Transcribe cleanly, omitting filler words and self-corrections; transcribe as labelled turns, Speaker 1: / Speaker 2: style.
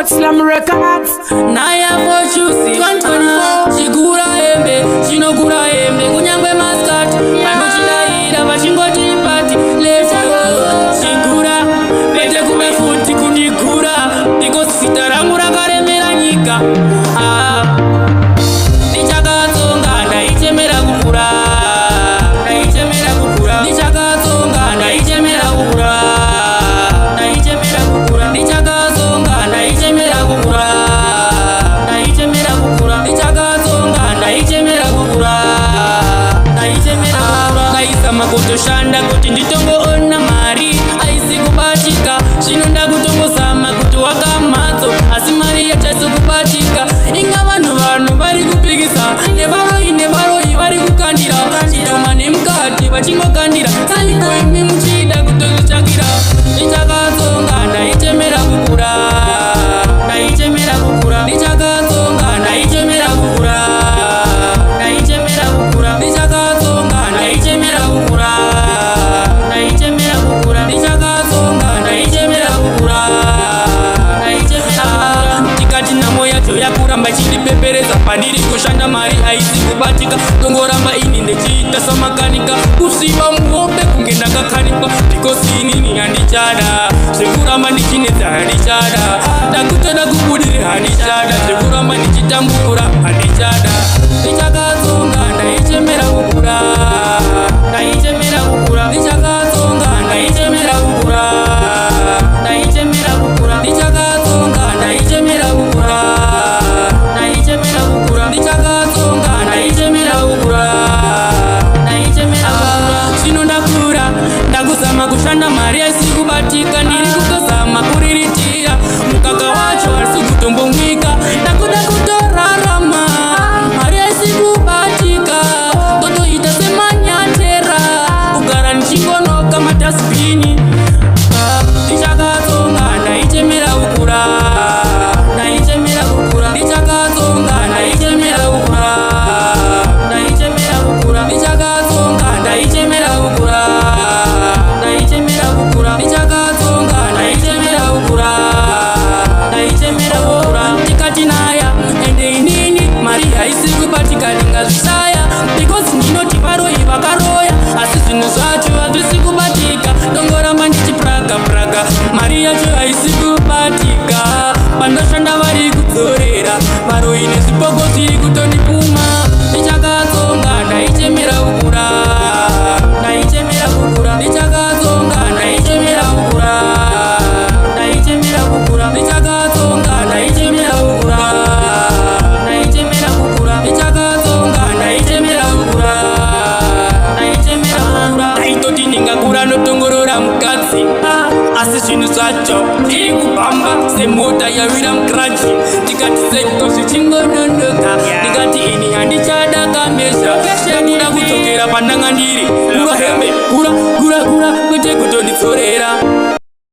Speaker 1: support Slam Records.
Speaker 2: Naya for choosy 124 Chigura embe, chinogura embe Kunyangwe maskat, pano chinaira Pachingoti party, let's go Chigura, pete kume futi kunigura Niko sitarangu rakaremera nyika Nichakatsonga, ndaichemera kukura Ndaichemera kukura Nichakatsonga, ndaichemera kukura Ndaichemera kukura Nichakatsonga, ndaichemera kukura Ndaichemera kukura Nichakatsonga, ndaichemera kukura Ndaichemera kukura Kaisa makotoshanda kuti nditongoona mari aisi kubatika Shinonda kutongozama kuti wakamhatso asi mari yataisi kubatika Inga vanhu vari kupikisa nevaroi vari kukandira Chitoma nemukati vachingokandira Saiko imi muchida kutozvitsvakira Nichakatsonga ndaichemera kukura Ndaichemera kukura Nichakatsonga ndaichemera kukura Ndaichemera kukura Nichakatsonga ndaichemera kukura Ndaichemera kukura Nichakatsonga ndaichemera kukura Ndaichemera kukura Tikati nhamo yacho yakuramba chiripepereza Pandiri kushanda mari aisi kubatika Tongoramba ini ndechiita samakanika Kusiva muhope kunge ndakakanikwa Because inini handichada Sekuramba ndichinetsa handichada Ndakutoda kubudire handichada Sekuramba ndichitambura handichada Nichakatsonga ndaichemera kukura Ndaichemera kukura Nichakatsonga ndaichemera kukura Ndaichemera kukura Nichakatsonga ndaichemera kukura Ndaichemera kukura Nichakatsonga ndaichemera kukura Ndaichemera kukura Zvino ndakura ndakuzama kushanda mari aisi kubatika Ndiri kutozama kuriritira Mukaka wacho harisi kutombomwika Ndakuda kutorarama Mari aisi kubatika Totoita semanyatera Kugara nichingonoka matasipini Nichakatsonga ndaichemera kukura Ndaichemera kukura Nichakatsonga ndaichemera kukura Ndaichemera kukura Nichakatsonga ndaichemera kukura Ndaichemera kukura Nichakatsonga ndaichemera kukura Ndaichemera kukura Tikati naya ende inini mari haisi kubatika ndingazvisaya Because ndinoti varoi vakaroya asi zvinhu zvacho hazvisi kubatika Ndongoramba ndichipraga mari yacho haisi kubatika Pandoshanda vari kudzorera varoi nezvipoko zviri kutondipuma Nichakatsonga ndaichemera kukura Ndaichemera kukura Nichakatsonga ndaichemera kukura Ndaichemera kukura Nichakatsonga ndaichemera kukura Ndaichemera kukura Nichakatsonga ndaichemera kukura Ndaichemera kukura Ndaitoti ndingakura notongorora mukadzi asi zvinhu zvacho ndiri kubamba semota yawira mukirachi Ndikati sekto zvichingonondoka Ndikati ini handichada kamesha Ndakuda kudzokera pandanga ndiri Kura hembe, kura kwete kutonditsorera